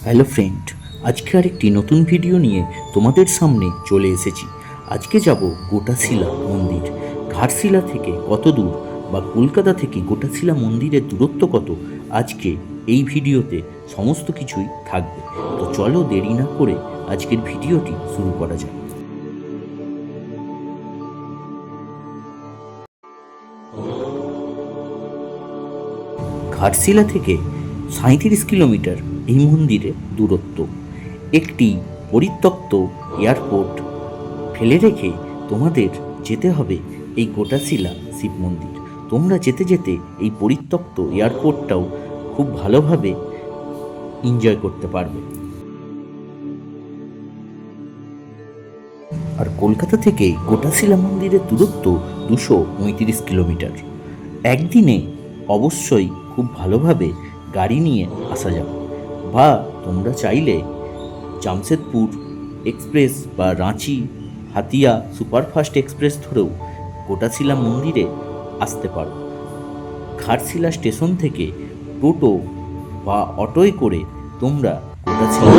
Hello friend, আজকে আরেকটি নতুন ভিডিও নিয়ে তোমাদের সামনে চলে এসেছি। আজকে যাব গোটাশিলা মন্দির। ঘাটশিলা থেকে কত দূর বা কলকাতা থেকে গোটাশিলা মন্দিরের দূরত্ব কত, আজকে এই ভিডিওতে সমস্ত কিছুই থাকবে। তো চলো দেরি না করে আজকের ভিডিওটি শুরু করা যাক। ঘাটশিলা থেকে 37 কিলোমিটার এই মন্দিরের দূরত্ব। একটি পরিত্যক্ত এয়ারপোর্ট ফেলে রেখে তোমাদের যেতে হবে এই গোটাশিলা শিব মন্দির। তোমরা যেতে যেতে এই পরিত্যক্ত এয়ারপোর্টটাও খুব ভালোভাবে এনজয় করতে পারবে। আর কলকাতা থেকে গোটাশিলা মন্দিরের দূরত্ব 229 কিলোমিটার। একদিনে অবশ্যই খুব ভালোভাবে গাড়ি নিয়ে আসা যাবে, বা তোমরা চাইলে জামশেদপুর এক্সপ্রেস বা রাঁচি হাতিয়া সুপারফাস্ট এক্সপ্রেস ধরেও গোটাশিলা মন্দিরে আসতে পারো। ঘাটশিলা স্টেশন থেকে টোটো বা অটোয় করে তোমরা গোটাশিলা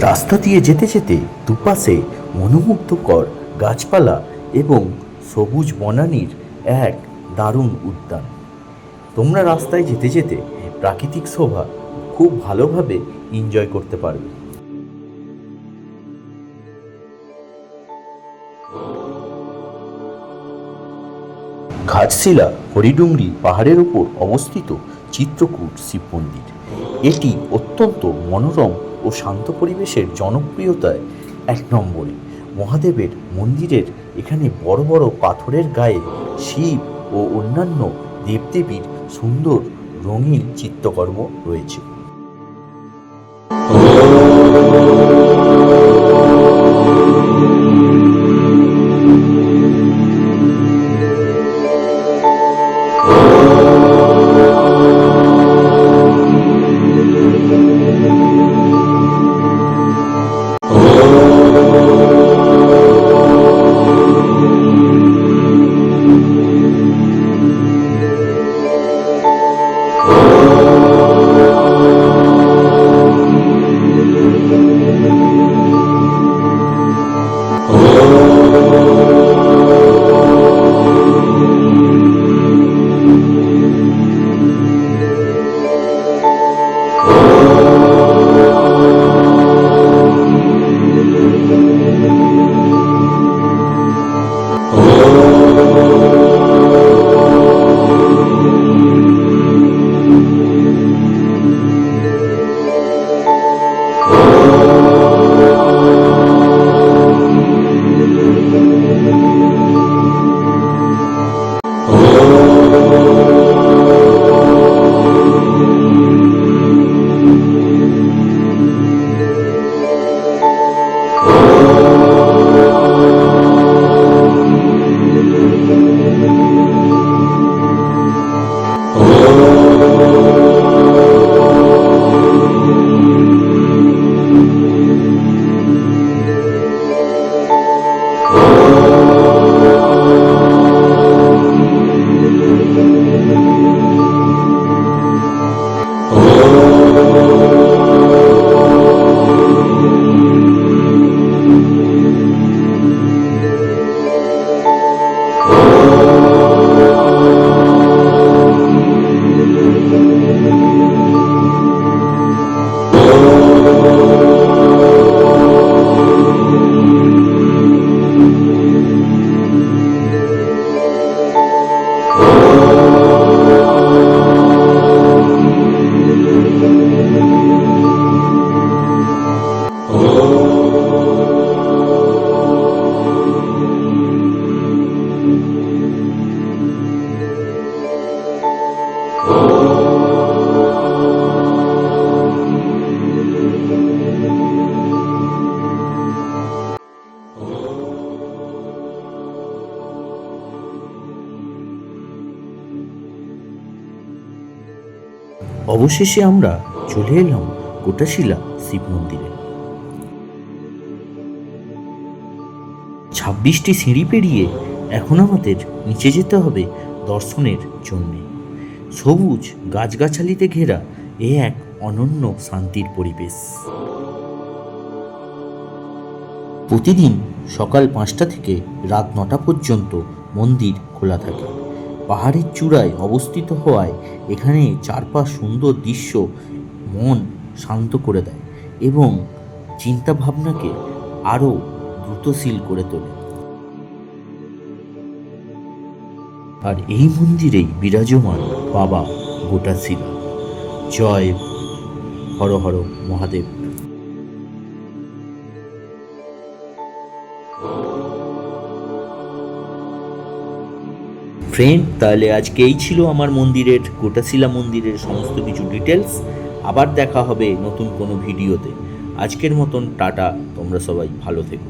রাস্তা দিয়ে যেতে যেতে দুপাশে মনোমুগ্ধকর গাছপালা এবং সবুজ বনানীর এক দারুণ উদ্যান। তোমরা রাস্তায় যেতে যেতে প্রাকৃতিক শোভা খুব ভালোভাবে এনজয় করতে পারবে। ঘাটশিলা হরিডুংরি পাহাড়ের উপর অবস্থিত চিত্রকূট শিব মন্দির। এটি অত্যন্ত মনোরম ও শান্ত পরিবেশের জনপ্রিয়তায় 1 নম্বরে। মহাদেবের মন্দিরের এখানে বড় বড় পাথরের গায়ে শিব ও অন্যান্য দেবদেবীর সুন্দর রঙিন চিত্রকর্ম রয়েছে। অবশেষে আমরা চলে এলাম গোটাশিলা শিব মন্দিরে। 26টি সিঁড়ি পেরিয়ে এখন আমাদের নিচে যেতে হবে দর্শনের জন্যে। সবুজ গাছগাছালিতে ঘেরা এ এক অনন্য শান্তির পরিবেশ। প্রতিদিন সকাল 5টা থেকে রাত 9টা পর্যন্ত মন্দির খোলা থাকে। পাহাড়ের চূড়ায় অবস্থিত হওয়ায় এখানে চারপাশ সুন্দর দৃশ্য মন শান্ত করে দেয় এবং চিন্তা ভাবনাকে আরও দ্রুতশীল করে তোলে। আর এই মন্দিরেই বিরাজমান বাবা গোটাশিলা। জয় হর হর মহাদেব। ফ্রেন্ড, তাহলে আজকে এই ছিল আমার মন্দিরের, গোটাশিলা মন্দিরের সমস্ত কিছু ডিটেলস। আবার দেখা হবে নতুন কোনো ভিডিওতে। আজকের মতন টাটা, তোমরা সবাই ভালো থেকো।